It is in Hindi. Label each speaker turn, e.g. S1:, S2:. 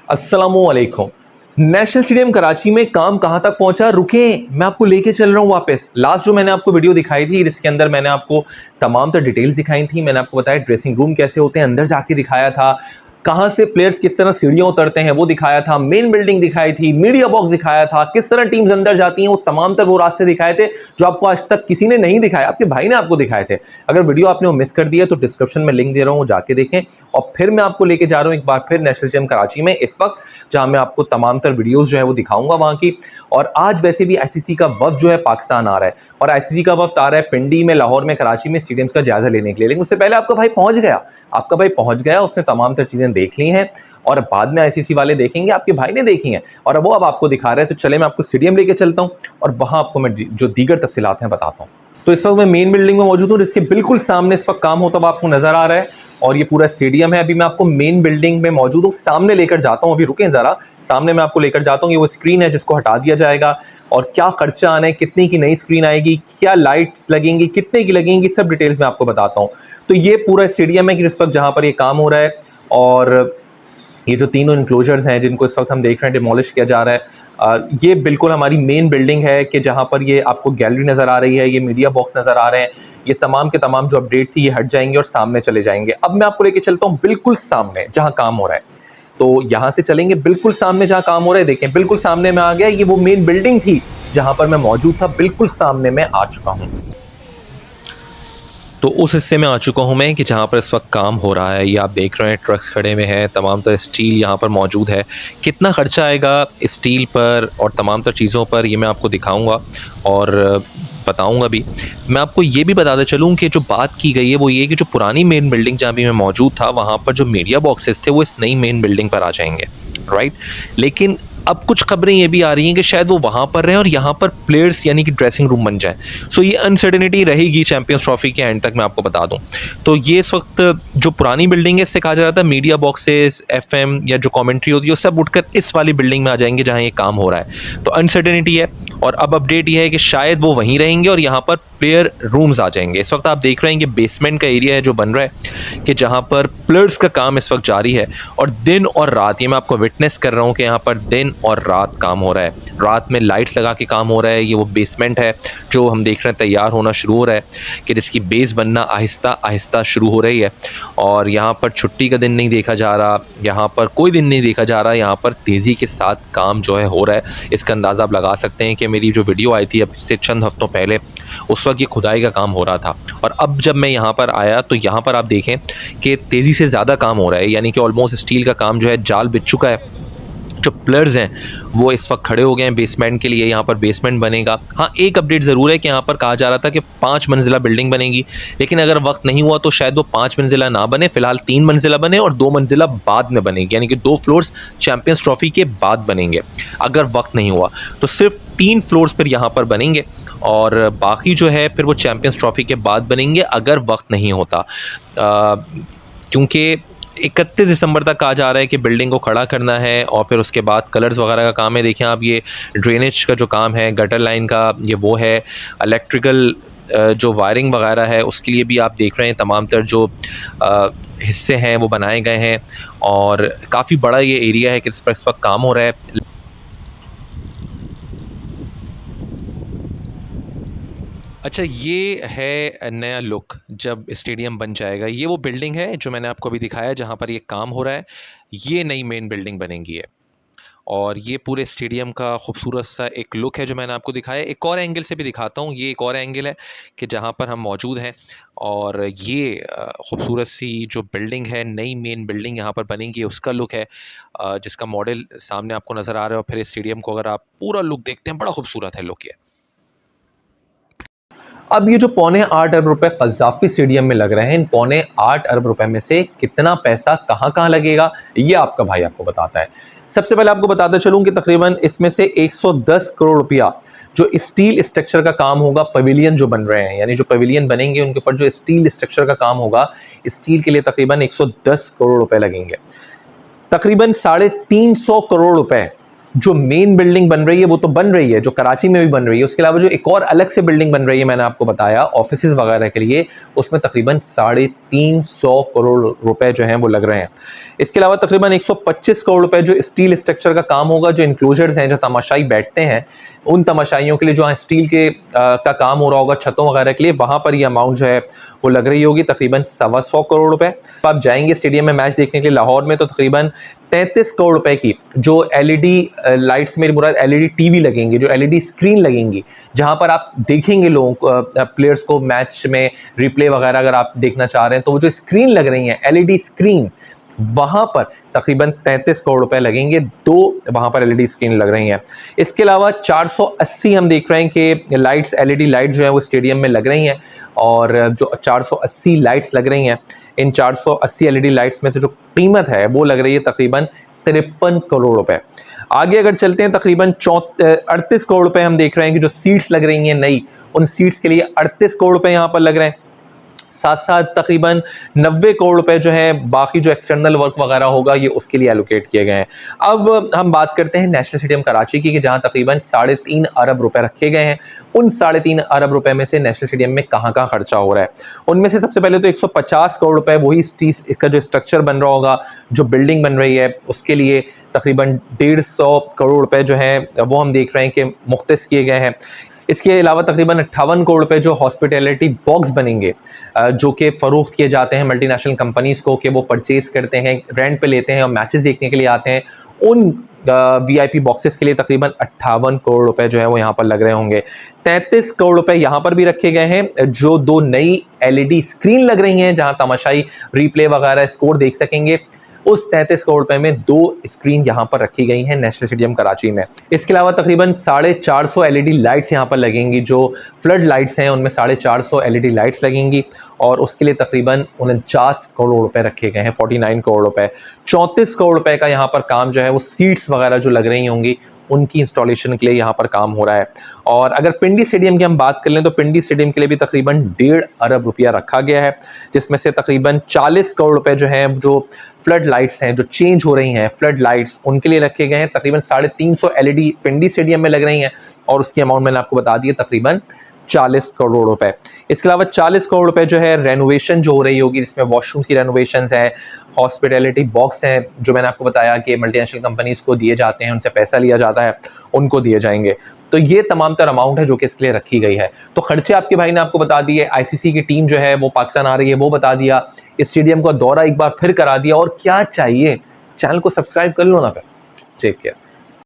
S1: अस्सलामुअलैकुम। नेशनल स्टेडियम कराची में काम कहां तक पहुंचा, रुकें मैं आपको लेके चल रहा हूं वापस। लास्ट जो मैंने आपको वीडियो दिखाई थी जिसके अंदर मैंने आपको तमाम तर डिटेल्स दिखाई थी, मैंने आपको बताया ड्रेसिंग रूम कैसे होते हैं, अंदर जाके दिखाया था कहां से प्लेयर्स किस तरह सीढ़ियां उतरते हैं वो दिखाया था, मेन बिल्डिंग दिखाई थी, मीडिया बॉक्स दिखाया था, किस तरह टीम्स अंदर जाती हैं, वो तमाम तर वो रास्ते दिखाए थे जो आपको आज तक किसी ने नहीं दिखाया, आपके भाई ने आपको दिखाए थे। अगर वीडियो आपने वो मिस कर दिया तो डिस्क्रिप्शन में लिंक दे रहा हूं, जाके देखें। और फिर मैं आपको लेके जा रहा हूं एक बार फिर नेशनल स्टेडियम कराची में इस वक्त, जहां मैं आपको तमाम तर वीडियोस जो है वो दिखाऊंगा वहां की। और आज वैसे भी आईसीसी का वफ्द जो है पाकिस्तान आ रहा है, और आईसीसी का वफ्द आ रहा है पिंडी में, लाहौर में, कराची में स्टेडियम्स का जायजा लेने के लिए। लेकिन उससे पहले आपका भाई पहुंच गया, आपका भाई पहुंच गया, उसने तमाम तर चीजें देख ली हैं और बाद में आईसीसी वाले देखेंगे, आपके भाई ने देखी हैं और वो अब आपको दिखा रहे हैं। तो चले मैं आपको स्टेडियम लेके चलता हूं और वहां आपको मैं जो दीगर तफसीलात हैं बताता हूं। तो इस वक्त मैं मेन बिल्डिंग में मौजूद हूं, जिसके बिल्कुल सामने इस वक्त काम होता हुआ आपको नजर आ रहा है और ये पूरा स्टेडियम है। अभी मैं आपको मेन बिल्डिंग में मौजूद हूं, सामने लेकर जाता हूं, अभी रुकें जरा, सामने मैं आपको लेकर जाता हूं। ये वो स्क्रीन है जिसको हटा दिया जाएगा और क्या खर्चा आना है, कितने की नई स्क्रीन आएगी, क्या लाइट्स लगेंगी, कितने की लगेंगी, सब डिटेल्स मैं आपको बताता हूं। तो ये पूरा स्टेडियम है कि जिस वक्त जहां पर ये काम हो रहा है, और ये जो तीनों इनक्लोजर्स हैं जिनको इस वक्त हम देख रहे हैं डिमोलिश किया जा रहा है, ये बिल्कुल हमारी मेन बिल्डिंग है कि जहां पर ये आपको गैलरी नज़र आ रही है, ये मीडिया बॉक्स नज़र आ रहे हैं, ये तमाम के तमाम जो अपडेट थी ये हट जाएंगे और सामने चले जाएंगे। अब मैं आपको लेके चलता हूं बिल्कुल सामने जहां काम हो रहा है। तो यहां से चलेंगे बिल्कुल सामने जहां काम हो रहा है। देखें बिल्कुल सामने में आ गया, ये वो मेन बिल्डिंग थी जहां पर मैं मौजूद था, बिल्कुल सामने में आ चुका हूं। तो उस हिस्से में आ चुका हूँ मैं कि जहाँ पर इस वक्त काम हो रहा है। ये आप देख रहे हैं ट्रक्स खड़े हुए हैं, तमाम तर स्टील यहाँ पर मौजूद है। कितना खर्चा आएगा स्टील पर और तमाम तर चीज़ों पर ये मैं आपको दिखाऊंगा और बताऊंगा भी। मैं आपको ये भी बताते चलूँ कि जो बात की गई है वो ये कि जो पुरानी मेन बिल्डिंग जहाँ भी मैं मौजूद था, वहाँ पर जो मीडिया बॉक्सेस थे वो इस नई मेन बिल्डिंग पर आ जाएंगे, राइट। लेकिन अब कुछ खबरें ये भी आ रही हैं कि शायद वो वहाँ पर रहें और यहाँ पर प्लेयर्स यानी कि ड्रेसिंग रूम बन जाए। सो ये अनसर्टेनिटी रहेगी चैंपियंस ट्रॉफी के एंड तक, मैं आपको बता दूं। तो ये इस वक्त जो पुरानी बिल्डिंग है इससे कहा जा रहा था मीडिया बॉक्सेस, एफएम या जो कमेंट्री होती है वो सब उठकर इस वाली बिल्डिंग में आ जाएंगे जहाँ ये काम हो रहा है। तो अनसर्टेनिटी है और अब अपडेट ये है कि शायद वो वहीं रहेंगे और यहाँ पर प्लेयर रूम्स आ जाएंगे। इस वक्त आप देख रहे हैं कि बेसमेंट का एरिया है जो बन रहा है, कि जहाँ पर प्लेयर्स का काम इस वक्त जारी है और दिन और रात, ये मैं आपको विटनेस कर रहा हूँ कि यहाँ पर दिन और रात काम हो रहा है। रात में लाइट्स लगा के काम हो रहा है। ये वो बेसमेंट है जो हम देख रहे हैं तैयार होना शुरू हो रहा है, कि जिसकी बेस बनना आहिस्ता आहिस्ता शुरू हो रही है। और यहाँ पर छुट्टी का दिन नहीं देखा जा रहा, यहाँ पर कोई दिन नहीं देखा जा रहा, यहाँ पर तेज़ी के साथ काम जो है हो रहा है। इसका अंदाज़ा आप लगा सकते हैं कि मेरी जो वीडियो आई थी अब से चंद हफ्तों पहले, उस वक्त ये खुदाई का काम हो रहा था और अब जब मैं यहाँ पर आया तो यहाँ पर आप देखें कि तेज़ी से ज़्यादा काम हो रहा है, यानी कि ऑलमोस्ट स्टील का काम जो है जाल बिछ चुका है। जो प्लेयर्स हैं वो इस वक्त खड़े हो गए हैं बेसमेंट के लिए, यहाँ पर बेसमेंट बनेगा। हाँ, एक अपडेट ज़रूर है कि यहाँ पर कहा जा रहा था कि 5 मंजिला बिल्डिंग बनेगी, लेकिन अगर वक्त नहीं हुआ तो शायद वो 5 मंजिला ना बने, फिलहाल 3 मंजिला बने और 2 मंजिला बाद में बनेगी, यानी कि 2 फ्लोर्स चैंपियंस ट्रॉफी के बाद बनेंगे। अगर वक्त नहीं हुआ तो सिर्फ 3 फ्लोर्स पर यहाँ पर बनेंगे और बाकी जो है फिर वो चैंपियंस ट्रॉफी के बाद बनेंगे अगर वक्त नहीं होता, क्योंकि 31 दिसंबर तक कहा जा रहा है कि बिल्डिंग को खड़ा करना है और फिर उसके बाद कलर्स वगैरह का काम है। देखें आप, ये ड्रेनेज का जो काम है, गटर लाइन का ये वो है, इलेक्ट्रिकल जो वायरिंग वगैरह है उसके लिए भी आप देख रहे हैं तमाम तर जो हिस्से हैं वो बनाए गए हैं और काफ़ी बड़ा ये एरिया है कि इस पर इस वक्त काम हो रहा है। अच्छा, ये है नया लुक जब स्टेडियम बन जाएगा। ये वो बिल्डिंग है जो मैंने आपको अभी दिखाया जहाँ पर ये काम हो रहा है। ये नई मेन बिल्डिंग बनेगी है और ये पूरे स्टेडियम का खूबसूरत सा एक लुक है जो मैंने आपको दिखाया। एक और एंगल से भी दिखाता हूँ, ये एक और एंगल है कि जहाँ पर हम मौजूद हैं और ये खूबसूरत सी जो बिल्डिंग है, नई मेन बिल्डिंग यहाँ पर बनेगी, उसका लुक है जिसका मॉडल सामने आपको नज़र आ रहा है। और फिर स्टेडियम को अगर आप पूरा लुक देखते हैं, बड़ा खूबसूरत है लुक ये। अब ये जो 8.25 अरब रुपए कज़ाफ़ी स्टेडियम में लग रहे हैं, इन 8.25 अरब रुपए में से कितना पैसा कहाँ कहाँ लगेगा, ये आपका भाई आपको बताता है। सबसे पहले आपको बताता चलूं कि तकरीबन इसमें से 110 करोड़ रुपया जो स्टील स्ट्रक्चर का काम होगा, पवेलियन जो बन रहे हैं, यानी जो पवेलियन बनेंगे उनके ऊपर जो स्टील स्ट्रक्चर का काम होगा, स्टील के लिए तकरीबन 110 करोड़ रुपए लगेंगे। तकरीबन 350 करोड़ रुपए जो मेन बिल्डिंग बन रही है वो तो बन रही है, जो कराची में भी बन रही है, उसके अलावा जो एक और अलग से बिल्डिंग बन रही है मैंने आपको बताया ऑफिसेज वगैरह के लिए, उसमें तकरीबन 350 करोड़ रुपए जो हैं वो लग रहे हैं। इसके अलावा तकरीबन 125 करोड़ रुपए जो स्टील स्ट्रक्चर का काम होगा, जो इंक्लोजर्स हैं, जो तमाशाई बैठते हैं उन तमाशाइयों के लिए जो स्टील के का काम हो रहा होगा छतों वगैरह के लिए, वहां पर ये अमाउंट जो है वो लग रही होगी तकरीबन 125 करोड़ रुपए। तो आप जाएंगे स्टेडियम में मैच देखने के लिए लाहौर में, तो तकरीबन 33 करोड़ रुपए की जो एलईडी लाइट्स, मेरी मुराद एलईडी टीवी लगेंगे, जो एलईडी स्क्रीन लगेंगी, जहां पर आप देखेंगे लोगों को, प्लेयर्स को मैच में रिप्ले वगैरह अगर आप देखना चाह रहे हैं, तो वो जो स्क्रीन लग रही है एलईडी स्क्रीन, वहां पर तकरीबन 33 करोड़ रुपए लगेंगे, 2 वहां पर एलईडी स्क्रीन लग रही हैं। इसके अलावा 480 हम देख रहे हैं कि लाइट्स, एलईडी लाइट जो है वो स्टेडियम में लग रही हैं, और जो 480 लाइट्स लग रही हैं, इन 480 एलईडी लाइट्स में से जो कीमत है वो लग रही है तकरीबन 53 करोड़ रुपए। आगे अगर चलते हैं, तकरीबन 38 करोड़ रुपए हम देख रहे हैं कि जो सीट्स लग रही हैं नई, उन सीट्स के लिए 38 करोड़ रुपए यहाँ पर लग रहे हैं। साथ साथ तकरीबन 90 करोड़ रुपए जो है बाकी जो एक्सटर्नल वर्क वगैरह होगा ये उसके लिए एलोकेट किए गए हैं। अब हम बात करते हैं नेशनल स्टेडियम कराची की, कि जहां तकरीबन 3.5 अरब रुपए रखे गए हैं। उन 3.5 अरब रुपए में से नेशनल स्टेडियम में कहां कहां खर्चा हो रहा है, उनमें से सबसे पहले तो 150 करोड़ रुपए वही इसका जो स्ट्रक्चर बन रहा होगा, जो बिल्डिंग बन रही है उसके लिए तकरीबन 150 करोड़ रुपए जो है वो हम देख रहे हैं कि मुख्तस किए गए हैं। इसके अलावा तकरीबन 58 करोड़ रुपए जो हॉस्पिटैलिटी बॉक्स बनेंगे, जो कि फ़रोख्त किए जाते हैं मल्टीनेशनल कंपनीज़ को, कि वो परचेज करते हैं, रेंट पे लेते हैं और मैचेस देखने के लिए आते हैं, उन वीआईपी बॉक्सेस के लिए तकरीबन 58 करोड़ रुपए जो है वो यहाँ पर लग रहे होंगे। 33 करोड़ रुपए यहाँ पर भी रखे गए हैं, जो 2 नई एलईडी स्क्रीन लग रही हैं, जहाँ तमाशाई रिप्ले वगैरह स्कोर देख सकेंगे। उस 33 करोड़ रुपए में 2 स्क्रीन यहाँ पर रखी गई हैं नेशनल स्टेडियम कराची में। इसके अलावा तकरीबन 450 एलईडी लाइट्स यहाँ पर लगेंगी, जो फ्लड लाइट्स हैं उनमें 450 एलईडी लाइट्स लगेंगी, और उसके लिए तकरीबन 49 करोड़ रुपए रखे गए हैं, 49 करोड़ रुपए। 34 करोड़ रुपए का यहाँ पर काम जो है वो सीट्स वगैरह जो लग रही होंगी उनकी इंस्टॉलेशन के लिए यहाँ पर काम हो रहा है। और अगर पिंडी स्टेडियम की हम बात कर लें, तो पिंडी स्टेडियम के लिए भी तकरीबन 1.5 अरब रुपया रखा गया है, जिसमें से तकरीबन 40 करोड़ रुपए जो हैं जो फ्लड लाइट्स हैं, जो चेंज हो रही हैं फ्लड लाइट्स, उनके लिए रखे गए हैं। तकरीबन 350 एलईडी पिंडी स्टेडियम में लग रही हैं, और उसकी अमाउंट मैंने आपको बता दी है तकरीबन 40 करोड़ रुपए। इसके अलावा 40 करोड़ रुपए जो है रेनोवेशन जो हो रही होगी, जिसमें वॉशरूम्स की रेनोवेशन है, हॉस्पिटैलिटी बॉक्स हैं, जो मैंने आपको बताया कि मल्टीनेशनल कंपनीज को दिए जाते हैं, उनसे पैसा लिया जाता है, उनको दिए जाएंगे। तो ये तमाम तर अमाउंट है जो कि इसके लिए रखी गई है। तो खर्चे आपके भाई ने आपको बता दिए, आईसीसी की टीम जो है वो पाकिस्तान आ रही है वो बता दिया, स्टेडियम का दौरा एक बार फिर करा दिया, और क्या चाहिए, चैनल को सब्सक्राइब कर लो ना फिर। Take care.